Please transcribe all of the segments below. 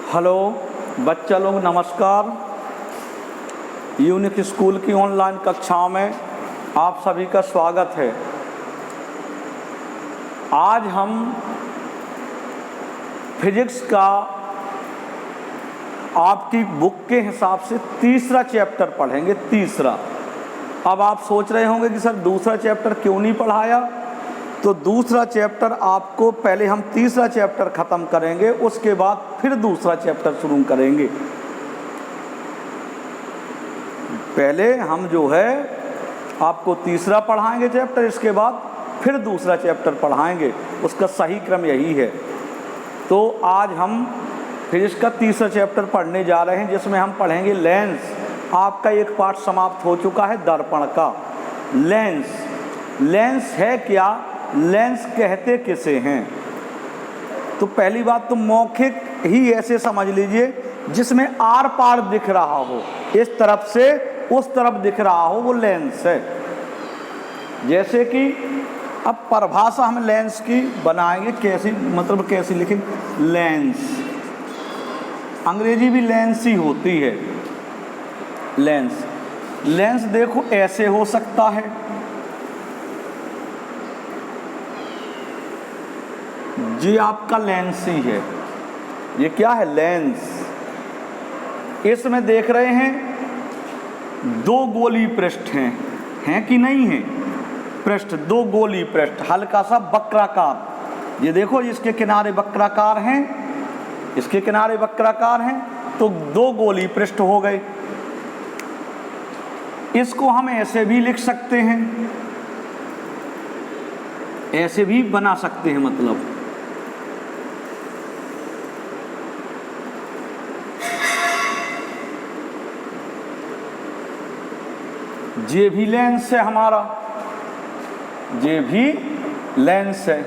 Hello बच्चा लोग, नमस्कार। यूनिक स्कूल की ऑनलाइन कक्षाओं में आप सभी का स्वागत है। आज हम फिजिक्स का आपकी बुक के हिसाब से तीसरा चैप्टर पढ़ेंगे। तीसरा। अब आप सोच रहे होंगे कि सर दूसरा चैप्टर क्यों नहीं पढ़ाया, तो दूसरा चैप्टर आपको पहले हम तीसरा चैप्टर ख़त्म करेंगे, उसके बाद फिर दूसरा चैप्टर शुरू करेंगे। पहले हम जो है आपको तीसरा पढ़ाएंगे चैप्टर, इसके बाद फिर दूसरा चैप्टर पढ़ाएंगे। उसका सही क्रम यही है। तो आज हम फिजिक्स का तीसरा चैप्टर पढ़ने जा रहे हैं, जिसमें हम पढ़ेंगे लेंस। आपका एक पार्ट समाप्त हो चुका है दर्पण का। लेंस है क्या, लेंस कहते किसे हैं? तो पहली बात तो मौखिक ही ऐसे समझ लीजिए जिसमें आर पार दिख रहा हो, इस तरफ से उस तरफ दिख रहा हो, वो लेंस है। जैसे कि अब परिभाषा हम लेंस की बनाएंगे, कैसी मतलब कैसी लिखेंगे? लेंस। अंग्रेजी भी लेंस ही होती है। लेंस देखो ऐसे हो सकता है, ये आपका लेंस ही है। ये क्या है? लेंस। इसमें देख रहे हैं दो गोली पृष्ठ हैं कि नहीं है? पृष्ठ, दो गोली पृष्ठ, हल्का सा वक्राकार। ये देखो, इसके किनारे वक्राकार हैं, इसके किनारे वक्राकार हैं, तो दो गोली पृष्ठ हो गए। इसको हम ऐसे भी लिख सकते हैं, ऐसे भी बना सकते हैं। मतलब ये भी लेंस है हमारा, ये भी लेंस है।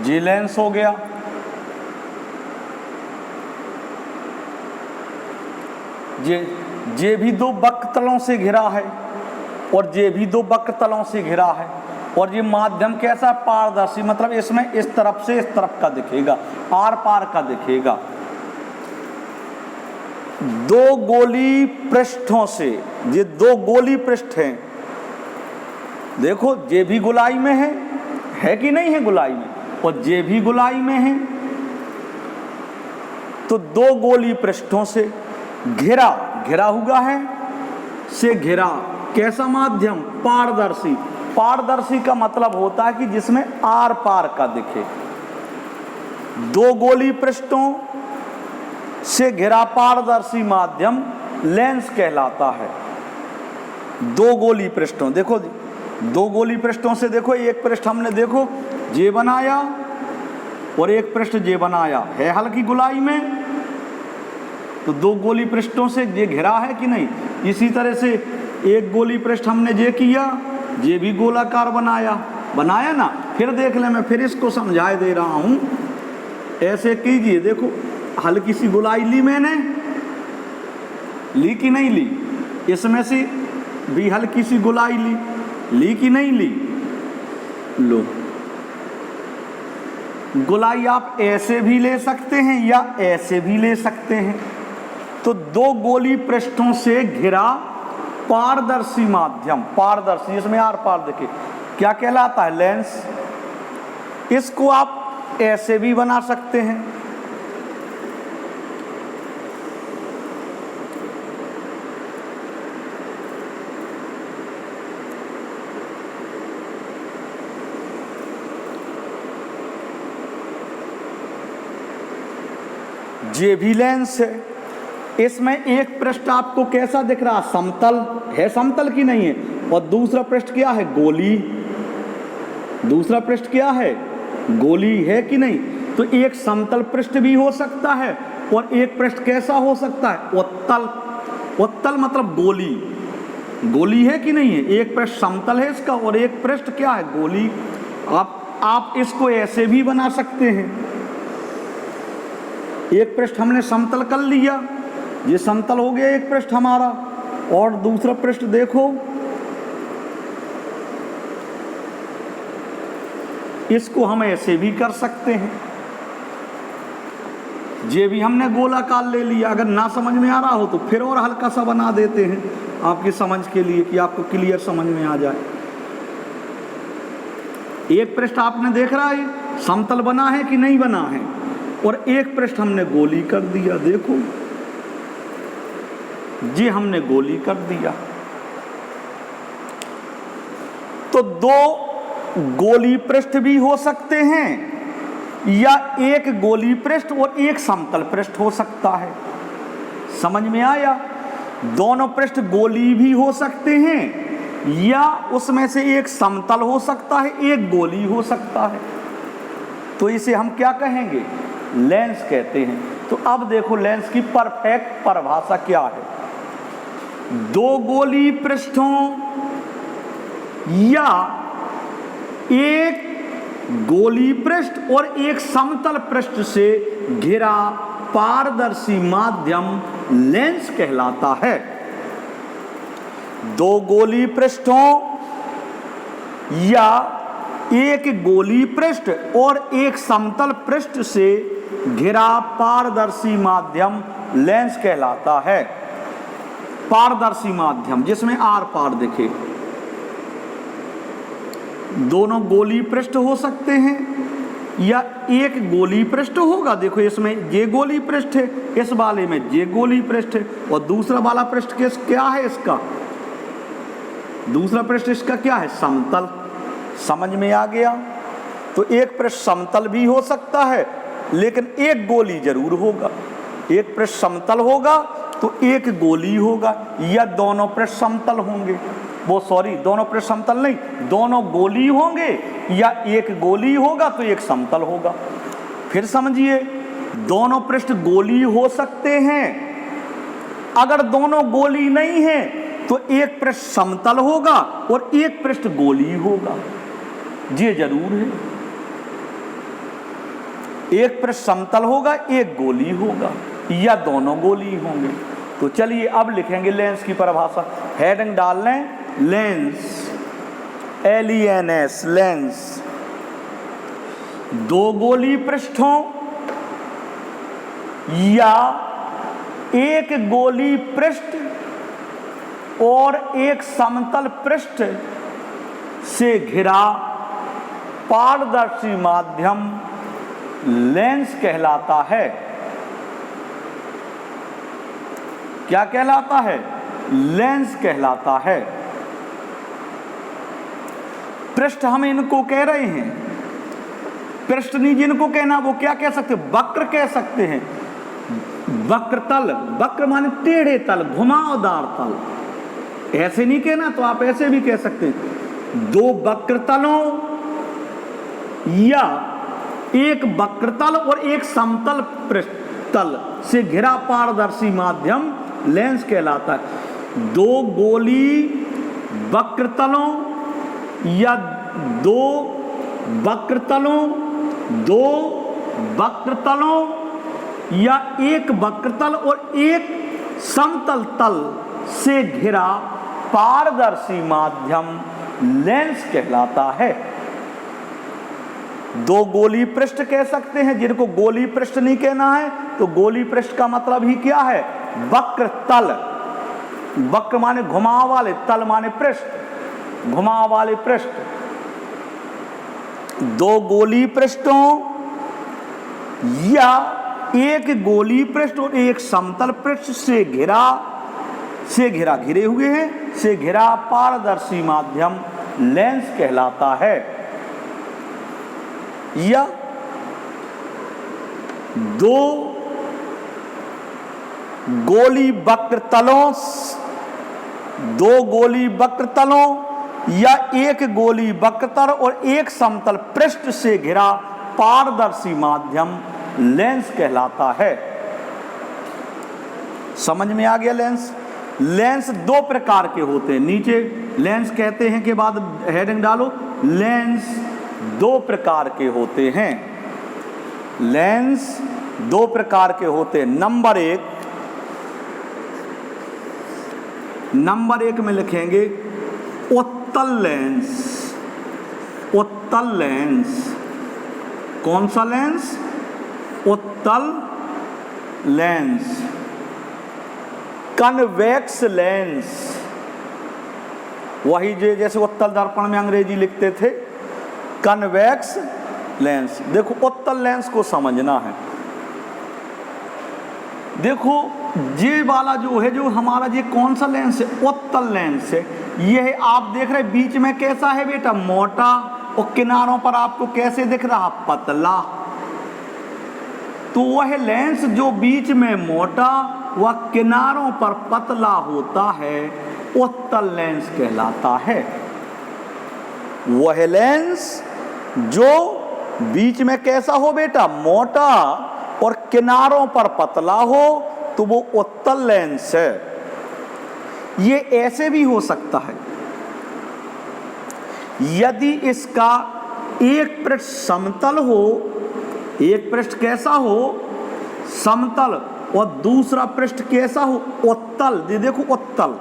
ये लेंस हो गया। ये भी दो वक्रतलों से घिरा है, और ये भी दो वक्रतलों से घिरा है। और ये माध्यम कैसा? पारदर्शी, मतलब इसमें इस तरफ से इस तरफ का दिखेगा, आर पार का दिखेगा। दो गोली पृष्ठों से, ये दो गोली पृष्ठ हैं। देखो, ये भी गोलाई में है कि नहीं है? गोलाई में। और ये भी गोलाई में है। तो दो गोली पृष्ठों से घिरा हुआ है, से घिरा। कैसा माध्यम? पारदर्शी। पारदर्शी का मतलब होता है कि जिसमें आर पार का दिखे। दो गोली पृष्ठों से घिरा पारदर्शी माध्यम लेंस कहलाता है। दो गोली पृष्ठों, देखो दो गोली पृष्ठों से, देखो एक पृष्ठ हमने देखो जे बनाया और एक पृष्ठ जे बनाया है हल्की गोलाई में, तो दो गोली पृष्ठों से ये घिरा है कि नहीं? इसी तरह से एक गोली पृष्ठ हमने जे किया, ये भी गोलाकार बनाया ना। फिर देख ले, मैं फिर इसको समझा दे रहा हूं। ऐसे कीजिए, देखो हल्की सी गोलाई ली मैंने, ली कि नहीं ली? इसमें से भी हल्की सी गोलाई ली कि नहीं ली? लो। गोलाई आप ऐसे भी ले सकते हैं या ऐसे भी ले सकते हैं। तो दो गोली पृष्ठों से घिरा पारदर्शी माध्यम, पारदर्शी जिसमें आर पार दिखे, क्या कहलाता है? लेंस। इसको आप ऐसे भी बना सकते हैं। ये भी लेंस है। इसमें एक पृष्ठ आपको कैसा दिख रहा? समतल है, समतल की नहीं है। और दूसरा पृष्ठ क्या है? गोली। दूसरा पृष्ठ क्या है? गोली है कि नहीं? तो एक समतल पृष्ठ भी हो सकता है, और एक पृष्ठ कैसा हो सकता है? उत्तल। उत्तल मतलब गोली। गोली है कि नहीं है? एक पृष्ठ समतल है इसका, और एक पृष्ठ क्या है? गोली। आप इसको ऐसे भी बना सकते हैं। एक पृष्ठ हमने समतल कर लिया, ये समतल हो गया एक पृष्ठ हमारा, और दूसरा पृष्ठ देखो, इसको हम ऐसे भी कर सकते हैं, ये भी हमने गोलाकार ले लिया। अगर ना समझ में आ रहा हो तो फिर और हल्का सा बना देते हैं आपकी समझ के लिए, कि आपको क्लियर समझ में आ जाए। एक पृष्ठ आपने देख रहा है समतल बना है कि नहीं बना है, और एक पृष्ठ हमने गोली कर दिया। देखो ये हमने गोली कर दिया। तो दो गोली पृष्ठ भी हो सकते हैं, या एक गोली पृष्ठ और एक समतल पृष्ठ हो सकता है। समझ में आया? दोनों पृष्ठ गोली भी हो सकते हैं, या उसमें से एक समतल हो सकता है, एक गोली हो सकता है। तो इसे हम क्या कहेंगे? लेंस कहते हैं। तो अब देखो लेंस की परफेक्ट परिभाषा क्या है। दो गोली पृष्ठों या एक गोली पृष्ठ और एक समतल पृष्ठ से घिरा पारदर्शी माध्यम लेंस कहलाता है। दो गोली पृष्ठों या एक गोली पृष्ठ और एक समतल पृष्ठ से घिरा पारदर्शी माध्यम लेंस कहलाता है। पारदर्शी माध्यम जिसमें आर पार दिखे। दोनों गोली पृष्ठ हो सकते हैं या एक गोली पृष्ठ होगा। देखो इसमें ये गोली पृष्ठ है, इस वाले में ये गोली पृष्ठ है, और दूसरा वाला पृष्ठ क्या है इसका? दूसरा पृष्ठ इसका क्या है? समतल। समझ में आ गया? तो एक पृष्ठ समतल भी हो सकता है, लेकिन एक गोली जरूर होगा। एक पृष्ठ समतल होगा तो एक गोली होगा, या दोनों पृष्ठ समतल होंगे। दोनों पृष्ठ समतल नहीं, दोनों गोली होंगे, या एक गोली होगा तो एक समतल होगा। फिर समझिए, दोनों पृष्ठ गोली हो सकते हैं। अगर दोनों गोली नहीं है तो एक पृष्ठ समतल होगा और एक पृष्ठ गोली होगा। ये जरूर है, एक पृष्ठ समतल होगा, एक गोली होगा, या दोनों गोली होंगे। तो चलिए अब लिखेंगे लेंस की परिभाषा। हेडिंग डाल लें, लेंस, LENS, लेंस। दो गोली पृष्ठों या एक गोली पृष्ठ और एक समतल पृष्ठ से घिरा पारदर्शी माध्यम लेंस कहलाता है। क्या कहलाता है? लेंस कहलाता है। पृष्ठ हम इनको कह रहे हैं, पृष्ठ नहीं जिनको कहना वो क्या कह सकते? वक्र कह सकते हैं। वक्र तल, वक्र माने टेढ़े तल, घुमावदार तल। ऐसे नहीं कहना तो आप ऐसे भी कह सकते हैं। दो वक्र तलों या एक वक्र तल और एक समतल पृष्ठ तल से घिरा पारदर्शी माध्यम लेंस कहलाता है। दो गोली वक्र तलों या दो वक्र तलों या एक वक्र तल और एक समतल तल से घिरा पारदर्शी माध्यम लेंस कहलाता है। दो गोली पृष्ठ कह सकते हैं, जिनको गोली पृष्ठ नहीं कहना है तो गोली पृष्ठ का मतलब ही क्या है? वक्र तल। वक्र माने घुमाव वाले, तल माने पृष्ठ, घुमाव वाले पृष्ठ। दो गोली पृष्ठों या एक गोली पृष्ठ और एक समतल पृष्ठ से घिरे हुए हैं, से घिरा पारदर्शी माध्यम लेंस कहलाता है। या दो गोली वक्र तलों या एक गोली वक्र तल और एक समतल पृष्ठ से घिरा पारदर्शी माध्यम लेंस कहलाता है। समझ में आ गया? लेंस, लेंस दो प्रकार के होते हैं। नीचे लेंस कहते हैं के बाद हेडिंग डालो, लेंस दो प्रकार के होते हैं। लेंस दो प्रकार के होते हैं। नंबर एक, नंबर 1 में लिखेंगे उत्तल लेंस। उत्तल लेंस कौन सा लेंस? उत्तल लेंस। कन्वेक्स लेंस, वही जैसे उत्तल दर्पण में अंग्रेजी लिखते थे, कन्वेक्स लेंस। देखो उत्तल लेंस को समझना है। देखो ये वाला जो है, जो हमारा ये कौन सा लेंस है? उत्तल लेंस है। ये है, आप देख रहे बीच में कैसा है बेटा? मोटा, और किनारों पर आपको कैसे दिख रहा? पतला। तो वह लेंस जो बीच में मोटा व किनारों पर पतला होता है, उत्तल लेंस कहलाता है। वह लेंस जो बीच में कैसा हो बेटा? मोटा और किनारों पर पतला हो, तो वो उत्तल लेंस है। ये ऐसे भी हो सकता है, यदि इसका एक पृष्ठ समतल हो, एक पृष्ठ कैसा हो? समतल, और दूसरा पृष्ठ कैसा हो? उत्तल। ये देखो उत्तल,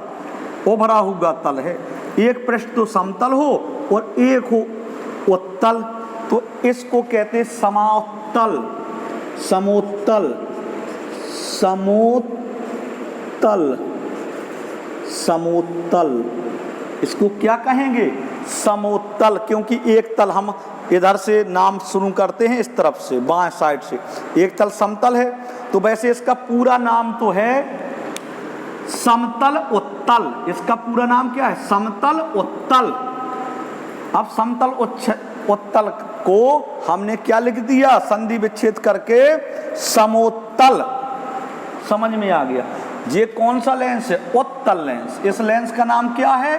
उभरा हुआ तल है। एक पृष्ठ तो समतल हो और एक हो उत्तल, तो इसको कहते हैं समोत्तल। समोत्तल, समोत्तल, समोत्तल, इसको क्या कहेंगे? समोत्तल। क्योंकि एक तल हम इधर से नाम शुरू करते हैं, इस तरफ से बाएं साइड से, एक तल समतल है, तो वैसे इसका पूरा नाम तो है समतल उत्तल। इसका पूरा नाम क्या है? समतल उत्तल। अब समतल उत्तल को हमने क्या लिख दिया? संधि विच्छेद करके समोत्तल। समझ में आ गया? ये कौन सा लेंस है? उत्तल लेंस। इस लेंस का नाम क्या है?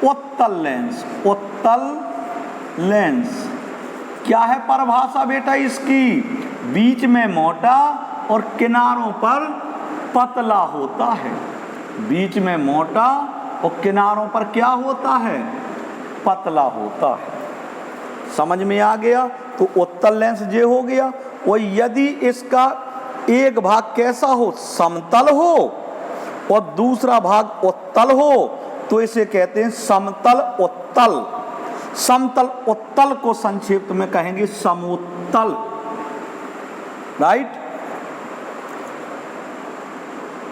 उत्तल लेंस। उत्तल लेंस। क्या है परिभाषा बेटा इसकी? बीच में मोटा और किनारों पर पतला होता है। बीच में मोटा और किनारों पर क्या होता है? पतला होता है। समझ में आ गया? तो उत्तल लेंस ये हो गया। और यदि इसका एक भाग कैसा हो? समतल हो, और दूसरा भाग उत्तल हो, तो इसे कहते हैं समतल उत्तल। समतल उत्तल को संक्षेप में कहेंगे समोत्तल। राइट?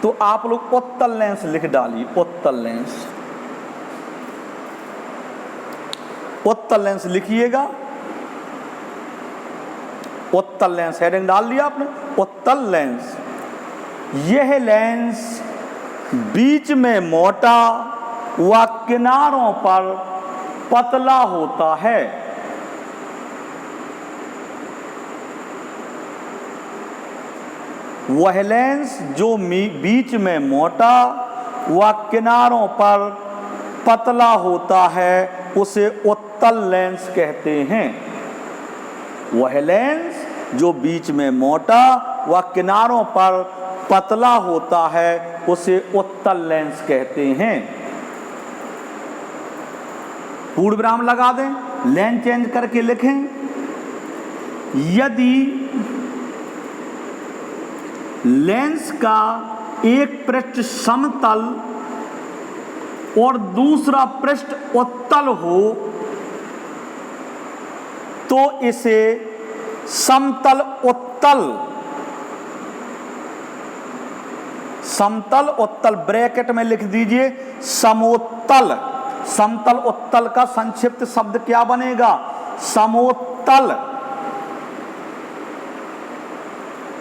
तो आप लोग उत्तल लेंस लिख डालिए। उत्तल लेंस, उत्तल लेंस लिखिएगा। उत्तल लेंस हेडिंग डाल दिया आपने। उत्तल लेंस, यह लेंस बीच में मोटा व किनारों पर पतला होता है। वह लेंस जो बीच में मोटा व किनारों पर पतला होता है, उसे उत्तल लेंस कहते हैं। वह लेंस जो बीच में मोटा व किनारों पर पतला होता है, उसे उत्तल लेंस कहते हैं। पूर्ण विराम लगा दें, लेंस चेंज करके लिखें। यदि लेंस का एक पृष्ठ समतल और दूसरा पृष्ठ उत्तल हो, तो इसे समतल उत्तल, समतल उत्तल ब्रैकेट में लिख दीजिए समोत्तल। समतल उत्तल का संक्षिप्त शब्द क्या बनेगा? समोत्तल।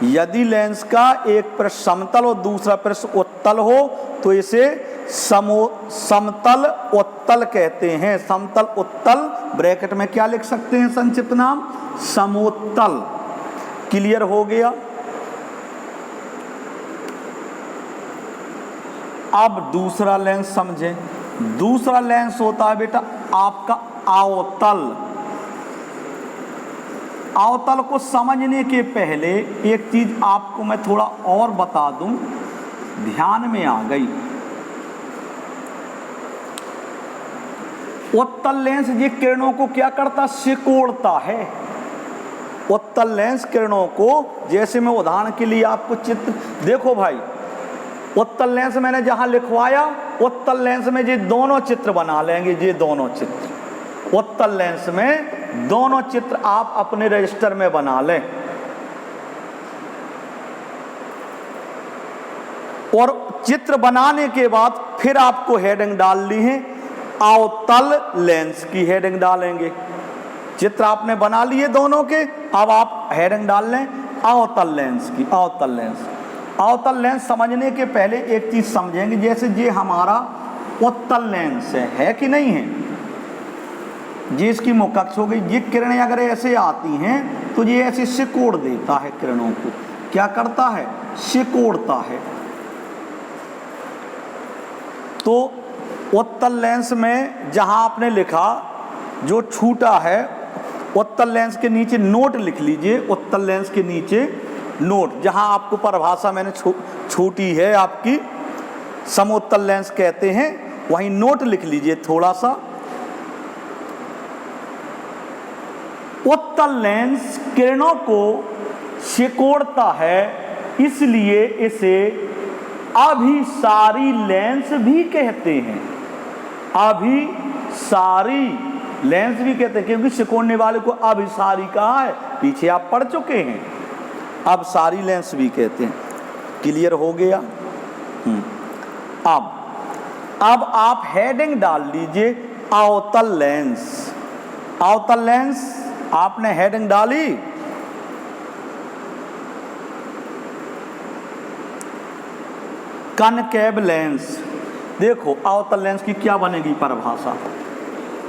यदि लेंस का एक पृष्ठ समतल और दूसरा पृष्ठ उत्तल हो, तो इसे समतल उत्तल कहते हैं। समतल उत्तल ब्रैकेट में क्या लिख सकते हैं संक्षिप्त नाम? समोत्तल। क्लियर हो गया? अब दूसरा लेंस समझें। दूसरा लेंस होता है बेटा आपका अवतल। अवतल को समझने के पहले एक चीज आपको मैं थोड़ा और बता दूं, ध्यान में आ गई। उत्तल लेंस ये किरणों को क्या करता? सिकोड़ता है। उत्तल लेंस किरणों को, जैसे मैं उदाहरण के लिए आपको चित्र देखो भाई, उत्तल लेंस मैंने जहां लिखवाया उत्तल लेंस में ये दोनों चित्र बना लेंगे, ये दोनों चित्र उत्तल लेंस में दोनों चित्र आप अपने रजिस्टर में बना लें। और चित्र बनाने के बाद फिर आपको हेडिंग डालनी है, अवतल लेंस की हेडिंग डालेंगे। चित्र आपने बना लिए दोनों के, अब आप हेडिंग डाल लें अवतल लेंस की। अवतल लेंस, अवतल लेंस समझने के पहले एक चीज समझेंगे, जैसे ये हमारा उत्तल लेंस है कि नहीं है, ये इसकी मुखक्ष हो गई। ये किरणें अगर ऐसे आती हैं तो ये ऐसे सिकोड़ देता है, किरणों को क्या करता है, सिकोड़ता है। तो उत्तल लेंस में जहां आपने लिखा जो छूटा है, उत्तल लेंस के नीचे नोट लिख लीजिए। उत्तल लेंस के नीचे नोट, जहां आपको परिभाषा मैंने छोटी है आपकी, समोत्तल लेंस कहते हैं, वहीं नोट लिख लीजिए थोड़ा सा। उत्तल लेंस किरणों को सिकोड़ता है, इसलिए इसे अभिसारी लेंस भी कहते हैं। अभिसारी लेंस भी कहते हैं, क्योंकि सिकोड़ने वाले को अभिसारी कहा है, पीछे आप पढ़ चुके हैं। अभिसारी लेंस भी कहते हैं। क्लियर हो गया? अब आप हेडिंग डाल लीजिए अवतल लेंस। अवतल लेंस आपने हेडिंग डाली, कनकेव लेंस। देखो अवतल लेंस की क्या बनेगी परिभाषा।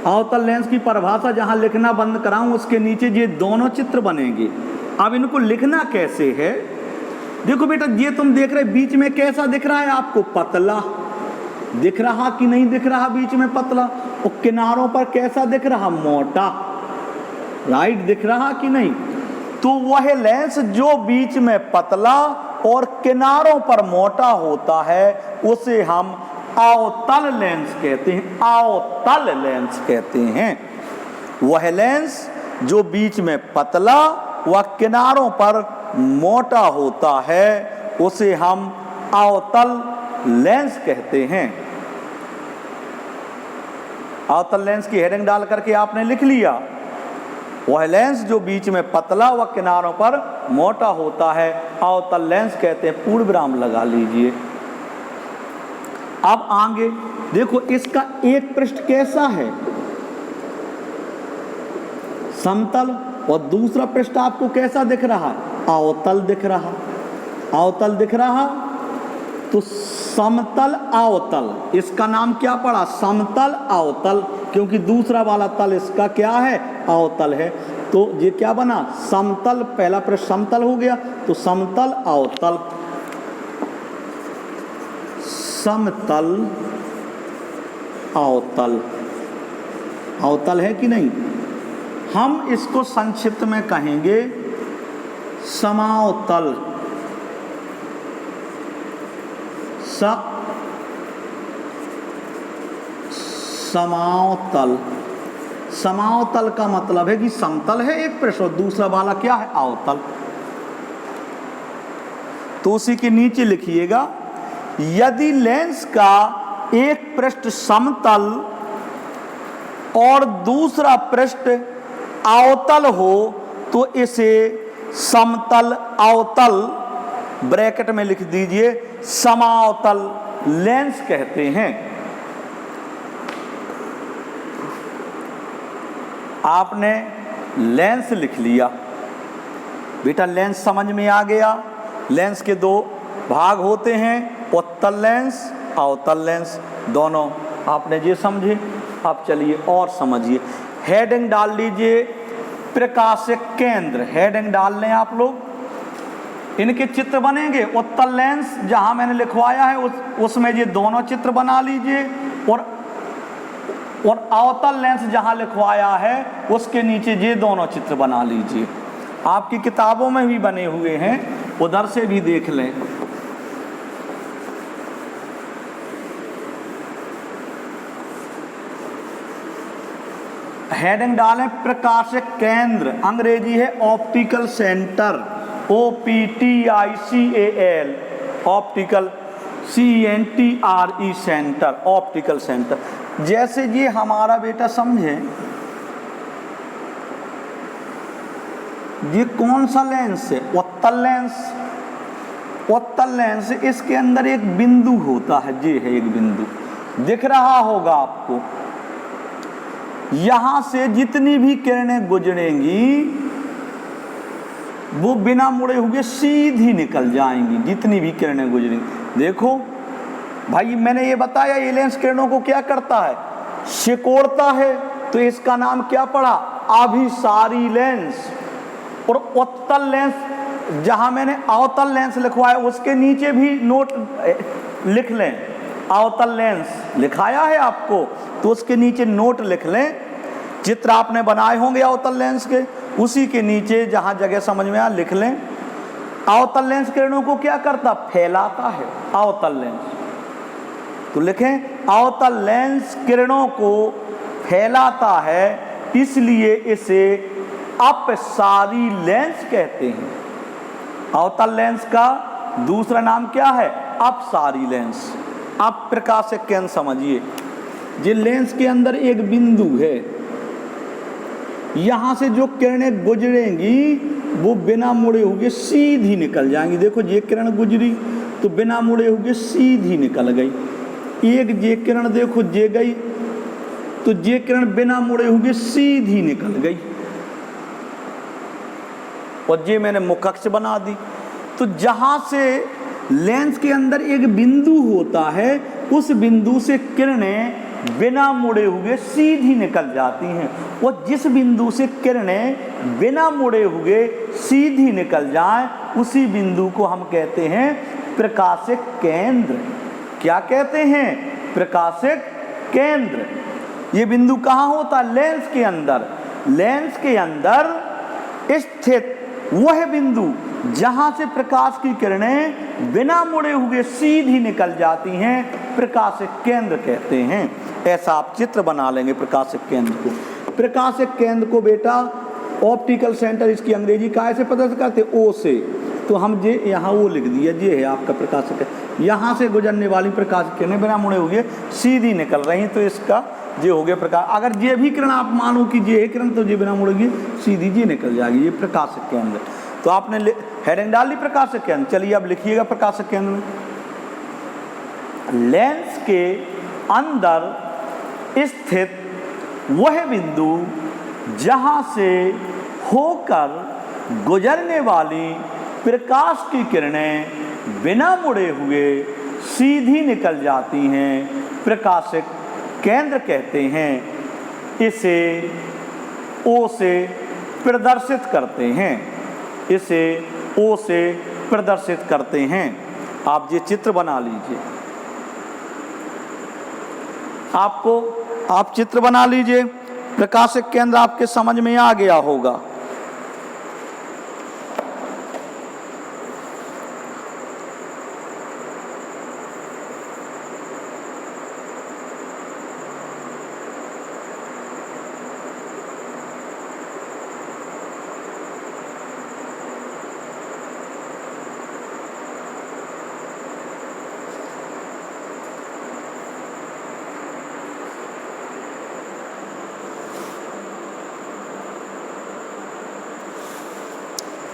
अवतल लेंस की परिभाषा जहां लिखना बंद कराऊं उसके नीचे ये दोनों चित्र बनेंगे। अब इनको लिखना कैसे है, देखो बेटा, ये तुम देख रहे बीच में कैसा दिख रहा है आपको, पतला दिख रहा कि नहीं दिख रहा, बीच में पतला, और किनारों पर कैसा दिख रहा, मोटा, राइट, दिख रहा कि नहीं। तो वह लेंस जो बीच में पतला और किनारों पर मोटा होता है उसे हम अवतल लेंस कहते हैं। अवतल लेंस कहते हैं वह लेंस जो बीच में पतला व किनारों पर मोटा होता है, उसे हम अवतल लेंस कहते हैं। अवतल लेंस की हेडिंग डाल करके आपने लिख लिया, वह लेंस जो बीच में पतला व किनारों पर मोटा होता है अवतल लेंस कहते हैं। पूर्ण विराम लगा लीजिए। अब आगे देखो, इसका एक पृष्ठ कैसा है, समतल, और दूसरा पृष्ठ आपको कैसा दिख रहा, अवतल दिख रहा। अवतल दिख रहा तो समतल अवतल, इसका नाम क्या पड़ा, समतल अवतल, क्योंकि दूसरा वाला तल इसका क्या है, अवतल है। तो ये क्या बना, समतल, पहला पृष्ठ समतल हो गया, तो समतल अवतल, समतल अवतल। अवतल है कि नहीं। हम इसको संक्षिप्त में कहेंगे समावतल। समावतल, समावतल का मतलब है कि समतल है एक पृष्ठ और दूसरा वाला क्या है, अवतल। तो उसी के नीचे लिखिएगा, यदि लेंस का एक पृष्ठ समतल और दूसरा पृष्ठ अवतल हो तो इसे समतल अवतल, ब्रैकेट में लिख दीजिए, समावतल लेंस कहते हैं। आपने लेंस लिख लिया बेटा, लेंस समझ में आ गया। लेंस के दो भाग होते हैं, उत्तल लेंस, अवतल लेंस, दोनों आपने ये समझे। अब चलिए और समझिए। हेडिंग डाल लीजिए प्रकाशिक केंद्र, हेडिंग डाल लें आप लोग। इनके चित्र बनेंगे, उत्तल लेंस जहां मैंने लिखवाया है उसमें ये दोनों चित्र बना लीजिए, और अवतल लेंस जहां लिखवाया है उसके नीचे ये दोनों चित्र बना लीजिए। आपकी किताबों में भी बने हुए हैं, उधर से भी देख लें। हेडिंग डालें प्रकाशिक केंद्र, अंग्रेजी है optical centre, OPTICAL, optical CENTRE centre, optical centre. जैसे ये हमारा बेटा समझे, ये कौन सा लेंस है? उत्तल लेंस। उत्तल लेंस, इसके अंदर एक बिंदु होता है, ये है एक बिंदु, दिख रहा होगा आपको। यहां से जितनी भी किरणें गुजरेंगी वो बिना मुड़े हुए सीधी निकल जाएंगी, जितनी भी किरणें गुजरेंगी। देखो भाई, मैंने ये बताया ये लेंस किरणों को क्या करता है? सिकोड़ता है। तो इसका नाम क्या पड़ा? अभिसारी लेंस। और उत्तल लेंस, जहां मैंने अवतल लेंस लिखवाया उसके नीचे भी नोट लिख लें, अवतल लेंस लिखाया है आपको तो उसके नीचे नोट लिख लें। चित्र आपने बनाए होंगे अवतल लेंस के, उसी के नीचे जहां जगह समझ में आ लिख लें। अवतल लेंस किरणों को क्या करता? फैलाता है, अवतल लेंस। तो लिखें, अवतल लेंस किरणों को फैलाता है, इसलिए इसे अपसारी लेंस कहते हैं। अवतल लेंस का दूसरा नाम क्या है? अपसारी लेंस। आप प्रकाशिक केंद्र समझिए, ये लेंस के अंदर एक बिंदु है, यहां से जो किरणें गुजरेंगी वो बिना मुड़े हुए सीधी निकल जाएंगी। देखो ये किरण गुजरी तो बिना मुड़े हुए सीधी निकल गई। एक ये किरण देखो ये गई तो ये किरण बिना मुड़े हुए सीधी निकल गई, और ये मैंने मुखक्ष बना दी। तो जहां से लेंस के अंदर एक बिंदु होता है, उस बिंदु से किरणें बिना मुड़े हुए सीधी निकल जाती हैं। और जिस बिंदु से किरणें बिना मुड़े हुए सीधी निकल जाएं, उसी बिंदु को हम कहते हैं प्रकाशिक केंद्र। क्या कहते हैं? प्रकाशिक केंद्र। ये बिंदु कहाँ होता है? लेंस के अंदर। लेंस के अंदर स्थित वह बिंदु जहां से प्रकाश की किरणें बिना मुड़े हुए सीधी निकल जाती हैं, प्रकाशिक केंद्र कहते हैं। ऐसा आप चित्र बना लेंगे प्रकाशिक केंद्र को। प्रकाशिक केंद्र को बेटा ऑप्टिकल सेंटर, इसकी अंग्रेजी काय से पता करते? ओ से। तो हम ये यहाँ वो लिख दिया, ये है आपका प्रकाशिक। यहाँ से गुजरने वाली प्रकाशिक किरणें बिना मुड़े हुए सीधी निकल रही, तो इसका ये हो गया प्रकाश। अगर ये भी किरण आप मानो कि ये है किरण, तो ये बिना मुड़े हुए सीधी जी निकल जाएगी, ये प्रकाशिक केंद्र। तो आपने हेडिंग डाल दी प्रकाशिक केंद्र। चलिए अब लिखिएगा प्रकाशिक केंद्र में, लेंस के अंदर स्थित वह बिंदु जहां से होकर गुजरने वाली प्रकाश की किरणें बिना मुड़े हुए सीधी निकल जाती हैं, प्रकाशिक केंद्र कहते हैं। इसे ओ से प्रदर्शित करते हैं, इसे ओ से प्रदर्शित करते हैं। आप ये चित्र बना लीजिए, आप चित्र बना लीजिए, प्रकाशिक केंद्र आपके समझ में आ गया होगा।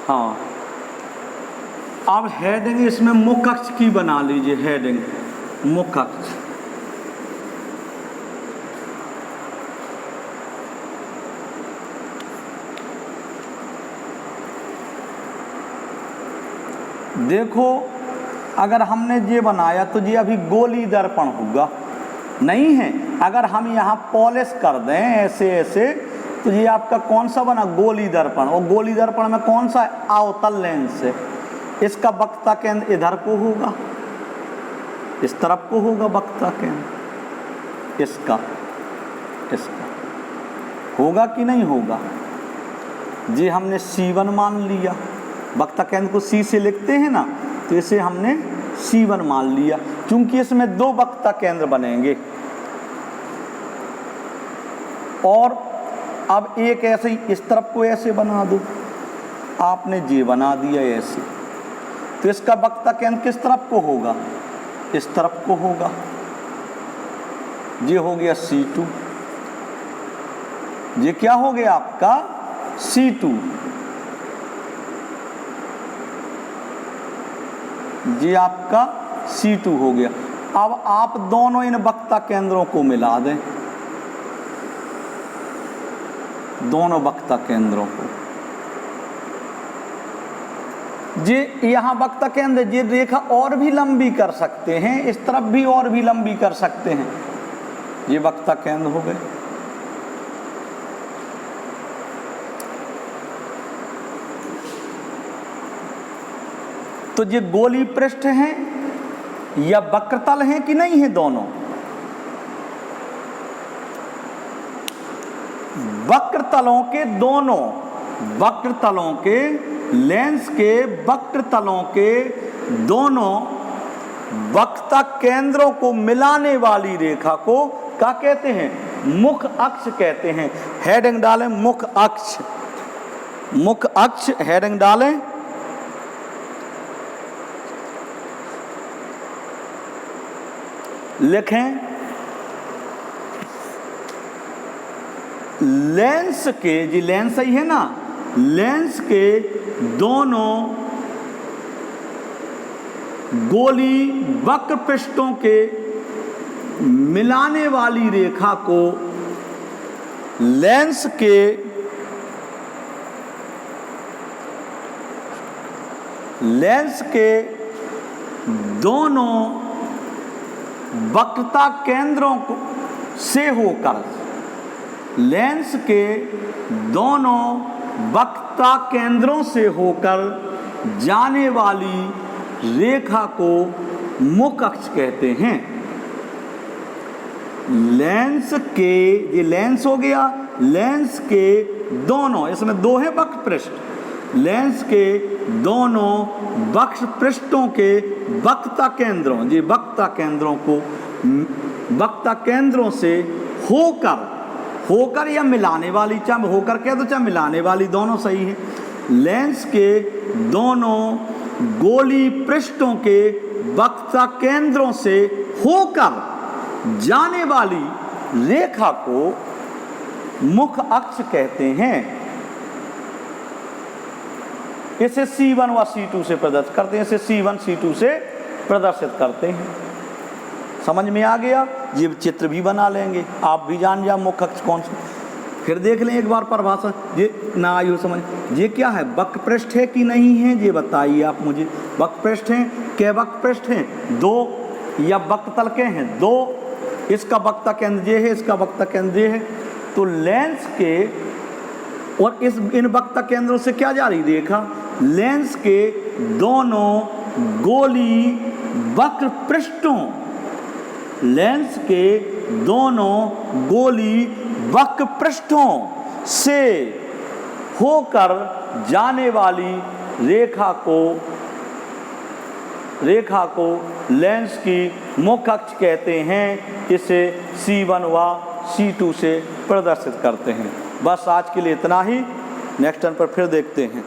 हाँ, अब हेडिंग इसमें मुख्य अक्ष की बना लीजिए। हेडिंग मुख्य अक्ष, देखो अगर हमने ये बनाया तो ये अभी गोली दर्पण होगा, नहीं है। अगर हम यहाँ पॉलिश कर दें ऐसे ऐसे, तो ये आपका कौन सा बना? गोली दर्पण। और गोली दर्पण में कौन सा? अवतल लेंस है। इसका वक्ता केंद्र इधर को होगा, इस तरफ को होगा वक्ता केंद्र, इसका होगा कि नहीं होगा? जी हमने C1 मान लिया, वक्ता केंद्र को C से लिखते हैं ना, तो इसे हमने C1 मान लिया, क्योंकि इसमें दो वक्ता केंद्र बनेंगे। और अब एक ऐसे ही इस तरफ को ऐसे बना दो, आपने ये बना दिया ऐसे, तो इसका वक्ता केंद्र किस तरफ को होगा? इस तरफ को होगा, ये हो गया C2, ये क्या हो गया आपका C2, ये आपका C2 हो गया। अब आप दोनों इन वक्रता केंद्रों को मिला दें, दोनों वक्रता केंद्रों को, ये यहाँ वक्रता केंद्र, ये रेखा और भी लंबी कर सकते हैं, इस तरफ भी और भी लंबी कर सकते हैं, ये वक्रता केंद्र हो गए। तो ये गोली पृष्ठ हैं या वक्रतल हैं कि नहीं है? दोनों वक्रतलों के, दोनों वक्रतलों के, लेंस के वक्रतलों के दोनों वक्रता केंद्रों को मिलाने वाली रेखा को क्या कहते हैं? मुख अक्ष कहते हैं। हेडिंग डालें मुख अक्ष, मुख अक्ष हेडिंग डालें। लिखें लेंस के, जी लेंस ही है ना, लेंस के दोनों गोली वक्र पृष्ठों के मिलाने वाली रेखा को लेंस के दोनों वक्रता केंद्रों से होकर, लेंस के दोनों वक्रता केंद्रों से होकर जाने वाली रेखा को मुख अक्ष कहते हैं। लेंस के, ये लेंस हो गया, लेंस के दोनों, इसमें दो है वक्र पृष्ठ, लेंस के दोनों वक्र पृष्ठों के वक्रता केंद्रों, ये वक्रता केंद्रों को वक्रता केंद्रों से होकर, होकर या मिलाने वाली, चाहे होकर कह दो चाहे मिलाने वाली, दोनों सही है। लेंस के दोनों गोली पृष्ठों के वक्रता केंद्रों से होकर जाने वाली रेखा को मुख अक्ष कहते हैं। इसे C1 व C2 से प्रदर्शित करते हैं, इसे C1 C2 से प्रदर्शित करते हैं। समझ में आ गया? ये चित्र भी बना लेंगे, आप भी जान जाओ मुख अक्ष कौन सा। फिर देख लें एक बार परिभाषा, ये ना आई हो समझ, ये क्या है? वक्र पृष्ठ है कि नहीं है ये बताइए आप मुझे। वक्र पृष्ठ हैं, क्या वक्र पृष्ठ हैं? दो, या वक्रतल के हैं? दो। इसका वक्रता केंद्र ये है, इसका वक्रता केंद्र ये है। तो लेंस के और इस इन वक्रता केंद्रों से क्या जा रही रेखा? लेंस के दोनों गोली वक्र पृष्ठों, लेंस के दोनों गोली वक्र पृष्ठों से होकर जाने वाली रेखा को लेंस की मुख अक्ष कहते हैं। इसे C1 व C2 से प्रदर्शित करते हैं। बस आज के लिए इतना ही, नेक्स्ट टर्न पर फिर देखते हैं।